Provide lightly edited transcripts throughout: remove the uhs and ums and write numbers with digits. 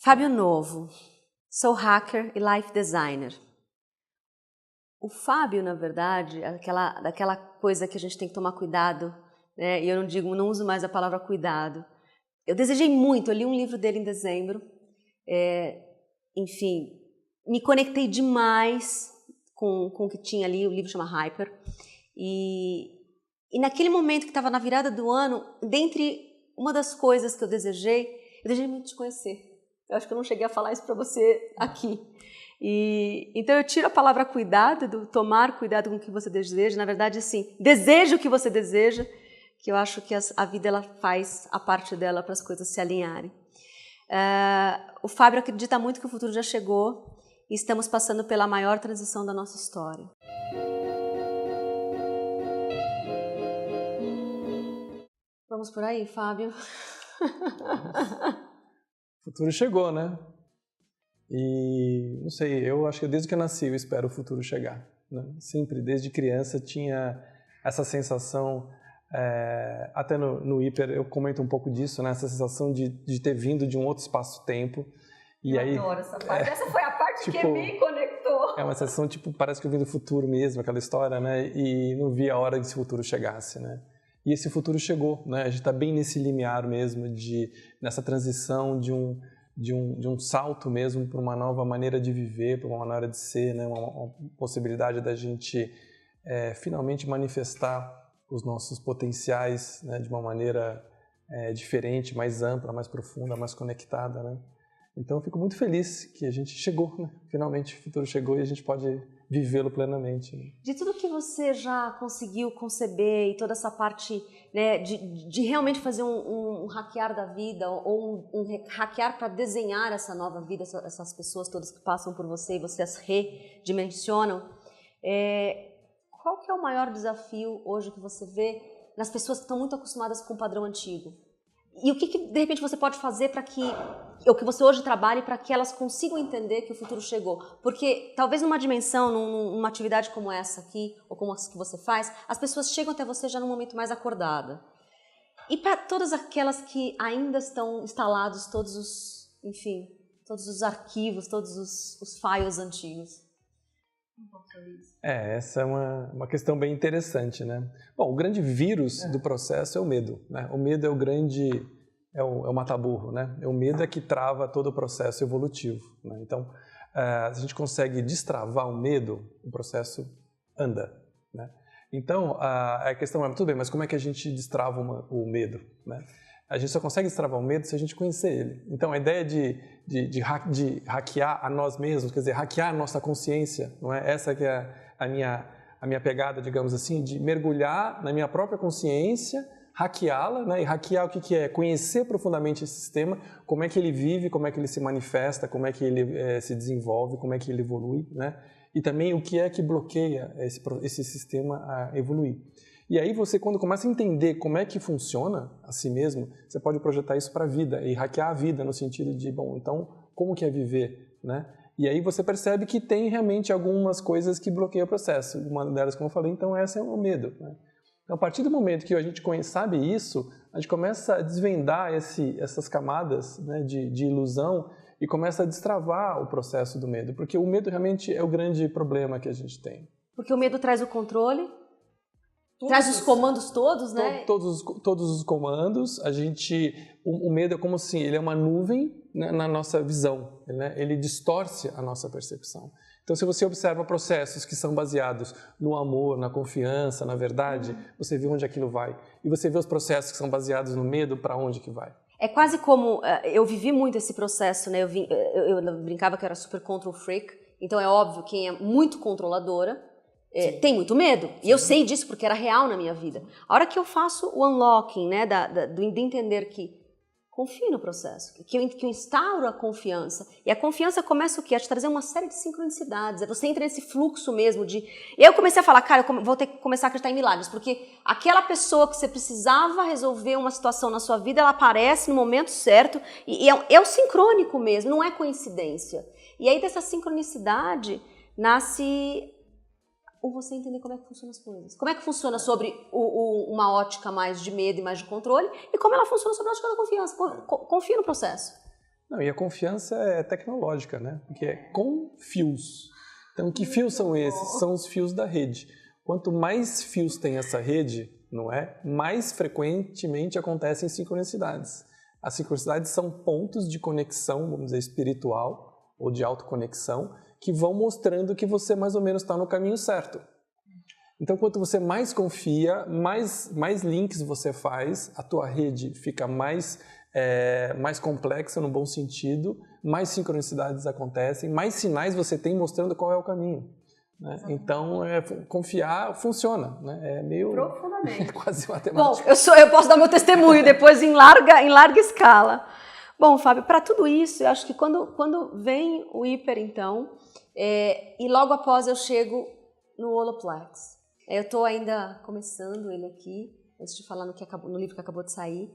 Fábio Novo, sou hacker e life designer. O Fábio, na verdade, daquela coisa que a gente tem que tomar cuidado, né? E eu não uso mais a palavra cuidado. Eu desejei muito, eu li um livro dele em dezembro, enfim, me conectei demais com o que tinha ali, o livro chama Hyper, e naquele momento que estava na virada do ano, dentre uma das coisas que eu desejei muito te conhecer. Eu acho que eu não cheguei a falar isso para você aqui. Então eu tiro a palavra cuidado, do tomar cuidado com o que você deseja, na verdade assim, deseja o que você deseja, que eu acho que a vida ela faz a parte dela para as coisas se alinharem. O Fábio acredita muito que o futuro já chegou e estamos passando pela maior transição da nossa história. Vamos por aí, Fábio? O futuro chegou, né? E não sei, eu acho que desde que eu nasci eu espero o futuro chegar, né? Sempre, desde criança, tinha essa sensação, até no Hiper eu comento um pouco disso, né? Essa sensação de ter vindo de um outro espaço-tempo. Eu adoro essa parte. Essa foi a parte que me conectou. É uma sensação, parece que eu vim do futuro mesmo, aquela história, né? E não vi a hora que esse futuro chegasse, né? E esse futuro chegou, né? A gente está bem nesse limiar mesmo, nessa transição de um salto mesmo para uma nova maneira de viver, para uma maneira de ser, né? Uma possibilidade da gente finalmente manifestar os nossos potenciais, né? De uma maneira diferente, mais ampla, mais profunda, mais conectada, né? Então eu fico muito feliz que a gente chegou, né? Finalmente o futuro chegou e a gente pode vivê-lo plenamente. Né? De tudo que você já conseguiu conceber e toda essa parte, né, de realmente fazer um hackear da vida ou um hackear para desenhar essa nova vida, essas pessoas todas que passam por você e você as redimensionam, qual que é o maior desafio hoje que você vê nas pessoas que estão muito acostumadas com o padrão antigo? E o que de repente você pode fazer para que o que você hoje trabalhe para que elas consigam entender que o futuro chegou? Porque talvez numa dimensão, numa atividade como essa aqui, ou como as que você faz, as pessoas chegam até você já num momento mais acordada. E para todas aquelas que ainda estão instalados todos os arquivos, todos os files antigos. Essa é uma questão bem interessante, né? Bom, o grande vírus do processo é o medo, né? O medo é o mata-burro, né? O medo é que trava todo o processo evolutivo, né? Então, se a gente consegue destravar o medo, o processo anda, né? Então, a questão é, tudo bem, mas como é que a gente destrava o medo, né? A gente só consegue destravar o medo se a gente conhecer ele. Então, a ideia de hackear a nós mesmos, quer dizer, hackear a nossa consciência, não é? Essa que é a minha pegada, digamos assim, de mergulhar na minha própria consciência, hackeá-la, né? E hackear o que é? Conhecer profundamente esse sistema, como é que ele vive, como é que ele se manifesta, como é que ele se desenvolve, como é que ele evolui, né? E também o que é que bloqueia esse sistema a evoluir. E aí você, quando começa a entender como é que funciona a si mesmo, você pode projetar isso para a vida e hackear a vida no sentido de, bom, então, como que é viver, né? E aí você percebe que tem realmente algumas coisas que bloqueiam o processo. Uma delas, como eu falei, então essa é o medo, né? Então, a partir do momento que a gente sabe isso, a gente começa a desvendar essas camadas, né, de ilusão e começa a destravar o processo do medo, porque o medo realmente é o grande problema que a gente tem. Porque o medo traz o controle, traz os comandos todos, né? Todos os comandos. O medo é como se ele é uma nuvem, né, na nossa visão, né? Ele distorce a nossa percepção. Então, se você observa processos que são baseados no amor, na confiança, na verdade, você vê onde aquilo vai. E você vê os processos que são baseados no medo, para onde que vai. É quase como... eu vivi muito esse processo, né? Eu brincava que eu era super control freak, então é óbvio, quem é muito controladora tem muito medo. Sim. E eu sei disso porque era real na minha vida. A hora que eu faço o unlocking, né, de entender que confio no processo, que eu instauro a confiança. E a confiança começa o quê? A te trazer uma série de sincronicidades. Você entra nesse fluxo mesmo de... Eu comecei a falar, cara, eu vou ter que começar a acreditar em milagres, porque aquela pessoa que você precisava resolver uma situação na sua vida, ela aparece no momento certo e é o sincrônico mesmo, não é coincidência. E aí dessa sincronicidade nasce... ou você entender como é que funcionam as coisas. Como é que funciona sobre uma ótica mais de medo e mais de controle e como ela funciona sobre a ótica da confiança. Confia no processo. Não, e a confiança é tecnológica, né? Porque é com fios. Então, que fios são esses? São os fios da rede. Quanto mais fios tem essa rede, não é? Mais frequentemente acontecem sincronicidades. As sincronicidades são pontos de conexão, vamos dizer, espiritual ou de autoconexão, que vão mostrando que você mais ou menos está no caminho certo. Então, quanto você mais confia, mais links você faz, a tua rede fica mais complexa no bom sentido, mais sincronicidades acontecem, mais sinais você tem mostrando qual é o caminho. Né? Então, confiar funciona. Né? É meio... Profundamente. Quase matemática. Bom, eu posso dar meu testemunho depois em larga escala. Bom, Fábio, para tudo isso, eu acho que quando vem o hiper, então, e logo após eu chego no Holoplex. Eu estou ainda começando ele aqui, antes de falar no livro que acabou de sair.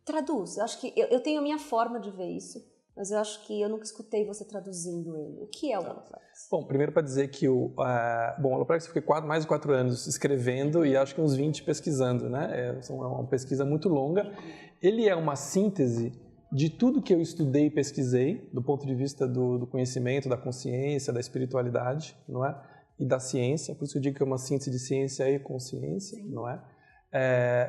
Traduz, eu acho que eu tenho a minha forma de ver isso, mas eu acho que eu nunca escutei você traduzindo ele. O que é o Holoplex? Bom, primeiro para dizer que o Holoplex eu fiquei mais de 4 anos escrevendo e acho que uns 20 pesquisando, né? É uma pesquisa muito longa. Ele é uma síntese de tudo que eu estudei e pesquisei, do ponto de vista do conhecimento, da consciência, da espiritualidade, não é? E da ciência, por isso eu digo que é uma síntese de ciência e consciência, não é?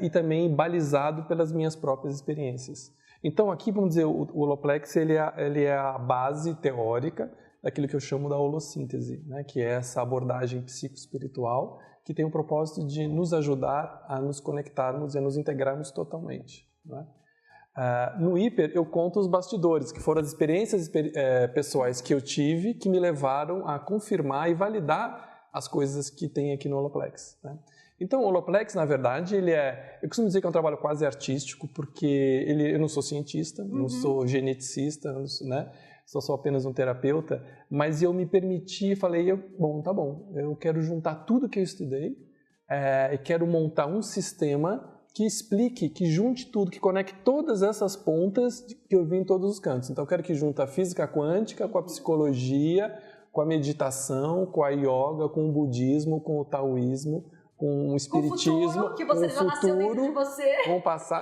E também balizado pelas minhas próprias experiências. Então aqui, vamos dizer, o Holoplex ele é a base teórica daquilo que eu chamo da holossíntese, né? Que é essa abordagem psicoespiritual que tem o propósito de nos ajudar a nos conectarmos e a nos integrarmos totalmente. Não é? No hiper eu conto os bastidores, que foram as experiências pessoais que eu tive que me levaram a confirmar e validar as coisas que tem aqui no Holoplex. Né? Então o Holoplex, na verdade, eu costumo dizer que é um trabalho quase artístico, porque eu não sou cientista, não sou geneticista, né? Sou apenas um terapeuta, mas eu me permiti, falei, tá bom, eu quero juntar tudo que eu estudei e quero montar um sistema que explique, que junte tudo, que conecte todas essas pontas que eu vi em todos os cantos. Então, eu quero que junte a física quântica com a psicologia, com a meditação, com a yoga, com o budismo, com o taoísmo, com o espiritismo, que você já nasceu dentro de você.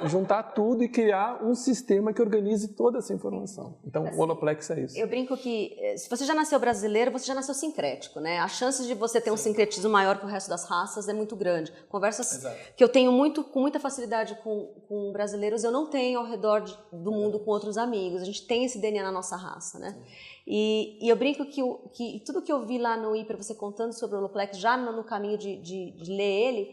Juntar tudo e criar um sistema que organize toda essa informação. Então, o Holoplex é isso. Eu brinco que, se você já nasceu brasileiro, você já nasceu sincrético, né? A chance de você ter um sincretismo maior que o resto das raças é muito grande. Conversas que eu tenho com muita facilidade com brasileiros, eu não tenho ao redor do mundo com outros amigos. A gente tem esse DNA na nossa raça, né? E eu brinco que tudo que eu vi lá no hiper, você contando sobre o Holoplex, já no caminho de ler ele,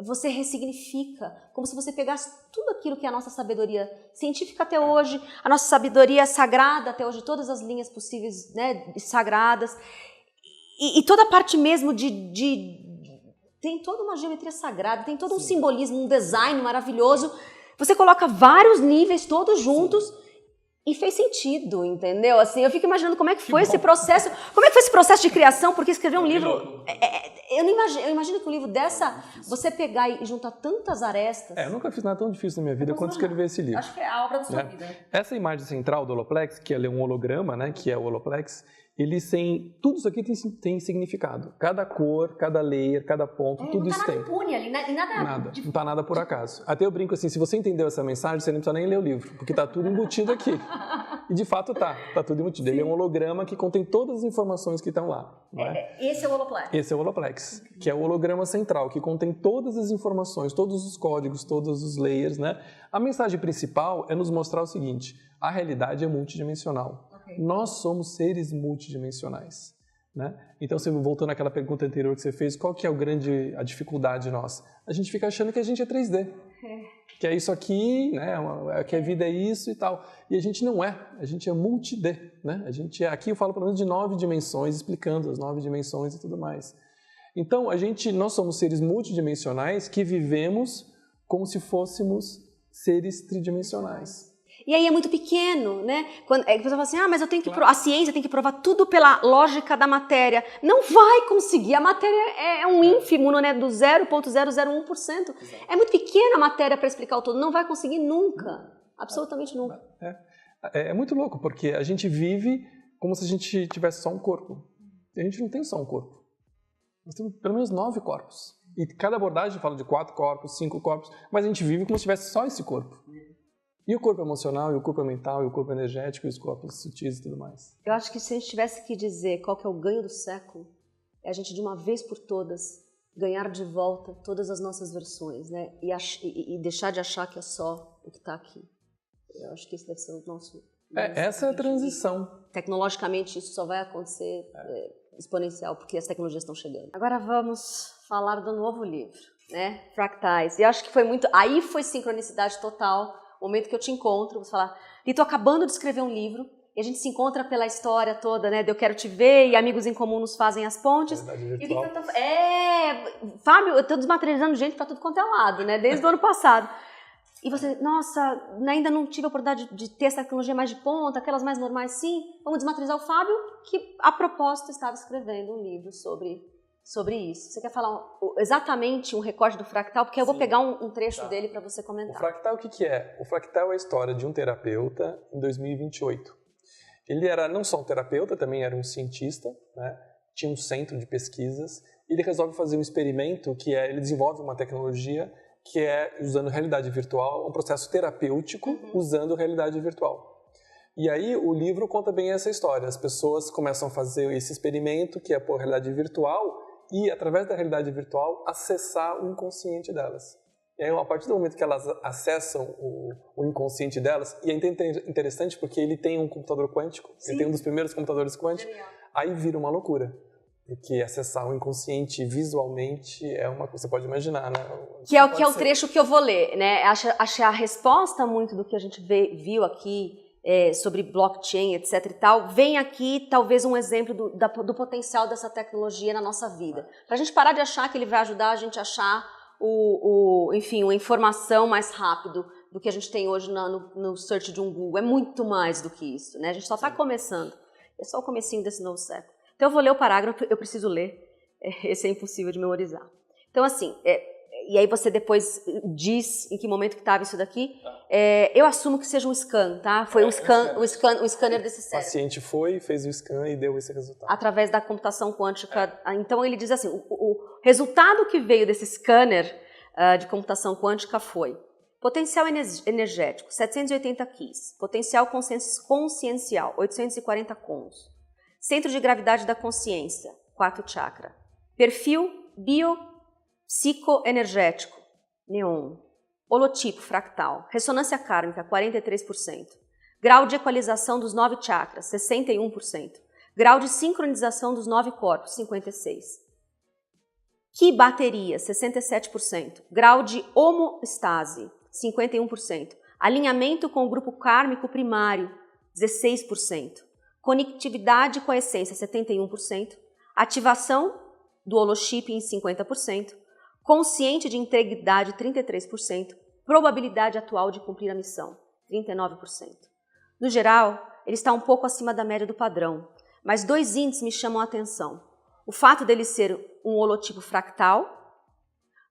você ressignifica, como se você pegasse tudo aquilo que é a nossa sabedoria científica até hoje, a nossa sabedoria sagrada até hoje, todas as linhas possíveis, né, sagradas, e toda a parte mesmo tem toda uma geometria sagrada, tem todo um simbolismo, um design maravilhoso. Você coloca vários níveis todos juntos. E fez sentido, entendeu? Assim, eu fico imaginando como é que foi esse processo. Como é que foi esse processo de criação? Porque escrever um livro... Eu imagino que um livro dessa... Você pegar e juntar tantas arestas... Eu nunca fiz nada tão difícil na minha vida quanto escrever esse livro. Acho que é a obra da sua vida. Essa imagem central do Holoplex, que é um holograma, né, que é o Holoplex, tudo isso aqui tem significado. Cada cor, cada layer, cada ponto, tudo isso tem. Não está nada impune ali, nada. Não está nada por acaso. Até eu brinco assim, se você entendeu essa mensagem, você não precisa nem ler o livro, porque está tudo embutido aqui. E de fato está tudo embutido. Ele é um holograma que contém todas as informações que estão lá. Não é? Esse é o Holoplex. Esse é o Holoplex, que é o holograma central, que contém todas as informações, todos os códigos, todos os layers, né? A mensagem principal é nos mostrar o seguinte: a realidade é multidimensional. Nós somos seres multidimensionais, né? Então, voltando àquela pergunta anterior que você fez, qual que é a dificuldade nossa? A gente fica achando que a gente é 3D, que é isso aqui, né? Que a vida é isso e tal. E a gente não é, a gente é multi-D, né? Aqui eu falo pelo menos de 9 dimensões, explicando as 9 dimensões e tudo mais. Então, nós somos seres multidimensionais que vivemos como se fôssemos seres tridimensionais. E aí é muito pequeno, né? Quando a pessoa fala assim, mas eu tenho que a ciência tem que provar tudo pela lógica da matéria. Não vai conseguir. A matéria é um ínfimo, né? Do 0,001%. É muito pequena a matéria para explicar o todo. Não vai conseguir nunca. Absolutamente nunca. É muito louco, porque a gente vive como se a gente tivesse só um corpo. E a gente não tem só um corpo. Nós temos pelo menos 9 corpos. E cada abordagem fala de 4 corpos, 5 corpos, mas a gente vive como se tivesse só esse corpo. E o corpo emocional, e o corpo mental, e o corpo energético, e os corpos sutis e tudo mais. Eu acho que se a gente tivesse que dizer qual que é o ganho do século, é a gente de uma vez por todas ganhar de volta todas as nossas versões, né? E deixar de achar que é só o que está aqui. Eu acho que esse deve ser o nosso... essa é a transição. Tecnologicamente isso só vai acontecer exponencial, porque as tecnologias estão chegando. Agora vamos falar do novo livro, né? Fractais. E eu acho que foi muito... Aí foi sincronicidade total. O momento que eu te encontro, você fala, e tô acabando de escrever um livro, e a gente se encontra pela história toda, né? De Eu Quero Te Ver, e amigos em comum nos fazem as pontes. Verdade E o virtual. que eu tô... Fábio, eu tô desmaterializando gente pra tudo quanto é lado, né? Desde o ano passado. E você, nossa, ainda não tive a oportunidade de ter essa tecnologia mais de ponta, aquelas mais normais, sim. Vamos desmaterializar o Fábio, que a propósito estava escrevendo um livro sobre isso. Você quer falar exatamente um recorte do fractal? Porque eu vou pegar um trecho dele para você comentar. O fractal, o que é? O fractal é a história de um terapeuta em 2028. Ele era não só um terapeuta, também era um cientista, né? Tinha um centro de pesquisas, e ele resolve fazer um experimento que ele desenvolve uma tecnologia que é usando realidade virtual, um processo terapêutico usando realidade virtual. E aí o livro conta bem essa história. As pessoas começam a fazer esse experimento, que é por realidade virtual, e através da realidade virtual acessar o inconsciente delas. E aí, a partir do momento que elas acessam o inconsciente delas, e é interessante porque ele tem um computador quântico, ele tem um dos primeiros computadores quânticos, aí vira uma loucura. Porque acessar o inconsciente visualmente é uma coisa que você pode imaginar, né? Que é o trecho que eu vou ler, né? Acho a resposta muito do que a gente viu aqui sobre blockchain, etc e tal, vem aqui talvez um exemplo do potencial dessa tecnologia na nossa vida. Para a gente parar de achar que ele vai ajudar a gente a achar enfim, uma informação mais rápido do que a gente tem hoje no search de um Google. É muito mais do que isso, né? A gente só está começando. É só o comecinho desse novo século. Então eu vou ler o parágrafo, eu preciso ler, esse é impossível de memorizar. Então assim, e aí você depois diz em que momento que estava isso daqui, eu assumo que seja um scan, tá? Foi um scanner desse cérebro. O paciente fez o scan e deu esse resultado. Através da computação quântica. Então ele diz assim, o resultado que veio desse scanner de computação quântica foi potencial energético, 780 Ks, potencial consciencial, 840 cons. Centro de gravidade da consciência, 4 chakra. Perfil biopsicoenergético, neon. Holotipo fractal. Ressonância kármica, 43%. Grau de equalização dos 9 chakras, 61%. Grau de sincronização dos 9 corpos, 56%. Ki bateria, 67%. Grau de homoestase, 51%. Alinhamento com o grupo kármico primário, 16%. Conectividade com a essência, 71%, ativação do holochip em 50%, consciente de integridade, 33%, probabilidade atual de cumprir a missão, 39%. No geral, ele está um pouco acima da média do padrão, mas 2 índices me chamam a atenção. O fato dele ser um holotipo fractal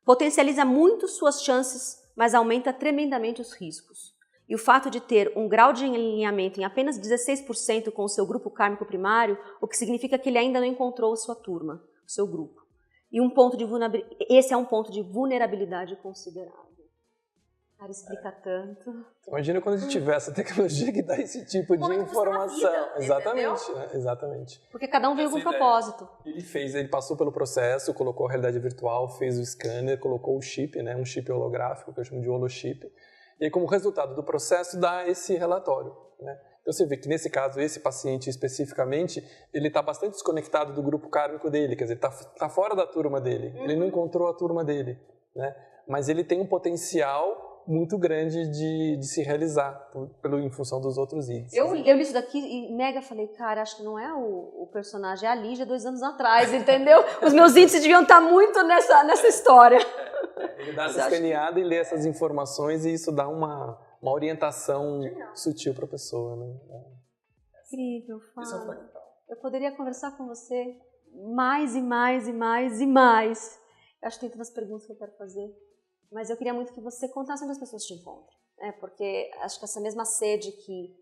potencializa muito suas chances, mas aumenta tremendamente os riscos. E o fato de ter um grau de alinhamento em apenas 16% com o seu grupo kármico primário, o que significa que ele ainda não encontrou a sua turma, o seu grupo. E esse é um ponto de vulnerabilidade considerável. Cara, explica tanto. Imagina quando a gente tiver essa tecnologia que dá esse tipo de informação. Vida, exatamente, né? Exatamente. Porque cada um veio com um propósito. Ele passou pelo processo, colocou a realidade virtual, fez o scanner, colocou o chip, né? Um chip holográfico, que eu chamo de holochip. E aí, como resultado do processo, dá esse relatório, né? Então você vê que nesse caso, esse paciente especificamente, ele está bastante desconectado do grupo kármico dele, quer dizer, está fora da turma dele, ele não encontrou a turma dele, né? Mas ele tem um potencial muito grande de se realizar em função dos outros índices. Eu li isso daqui e mega falei, cara, acho que não é o personagem, é a Lígia 2 anos atrás, entendeu? Os meus índices deviam estar muito nessa história. Ele dá essa escaneada e lê essas informações e isso dá uma orientação sutil para a pessoa, né? Incrível, Fábio. Eu poderia conversar com você mais e mais e mais e mais. Eu acho que tem tantas perguntas que eu quero fazer. Mas eu queria muito que você contasse onde as pessoas te encontram, né? Porque acho que essa mesma sede que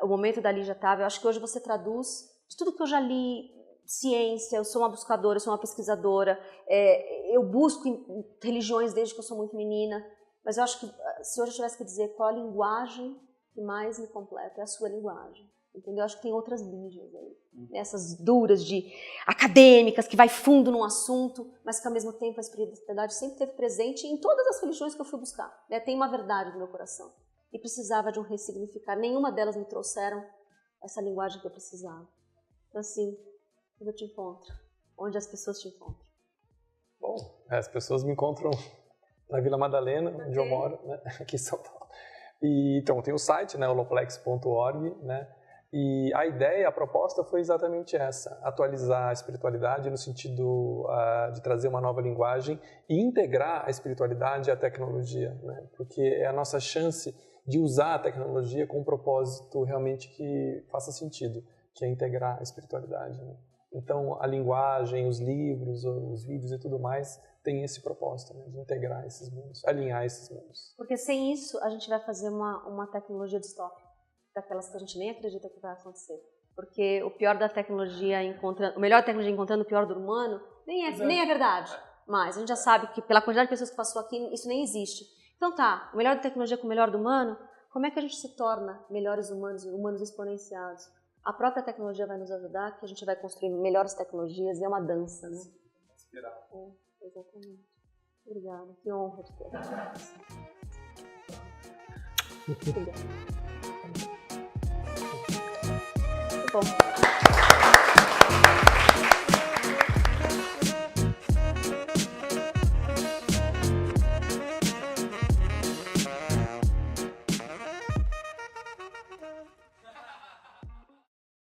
o momento da Lígia estava, eu acho que hoje você traduz de tudo que eu já li, ciência, eu sou uma buscadora, eu sou uma pesquisadora, eu busco religiões desde que eu sou muito menina, Mas eu acho que se hoje eu tivesse que dizer qual a linguagem que mais me completa, é a sua linguagem. Entendeu? Eu acho que tem outras mídias aí. Essas duras acadêmicas, que vai fundo num assunto, mas que ao mesmo tempo a espiritualidade sempre esteve presente em todas as religiões que eu fui buscar. Né? Tem uma verdade no meu coração. E precisava de um ressignificar. Nenhuma delas me trouxeram essa linguagem que eu precisava. Então assim, onde eu te encontro? Onde as pessoas te encontram? Bom, as pessoas me encontram na Vila Madalena, onde eu moro, né? Aqui em São Paulo. E, então, tem o site, né, holoplex.org, né? E a ideia, a proposta foi exatamente essa, atualizar a espiritualidade no sentido de trazer uma nova linguagem e integrar a espiritualidade à tecnologia, né? Porque é a nossa chance de usar a tecnologia com um propósito realmente que faça sentido, que é integrar a espiritualidade, né? Então, a linguagem, os livros, os vídeos e tudo mais tem esse propósito, né, de integrar esses mundos, alinhar esses mundos. Porque sem isso, a gente vai fazer uma tecnologia distópica, daquelas que a gente nem acredita que vai acontecer. Porque o pior da tecnologia o melhor da tecnologia encontrando o pior do humano, nem é verdade. Mas a gente já sabe que pela quantidade de pessoas que passou aqui, isso nem existe. Então tá, o melhor da tecnologia com o melhor do humano, como é que a gente se torna melhores humanos, humanos exponenciados? A própria tecnologia vai nos ajudar, que a gente vai construir melhores tecnologias, e é uma dança, né? Inspirar. Exatamente. Obrigada, que honra de ter. Obrigada. Muito bom.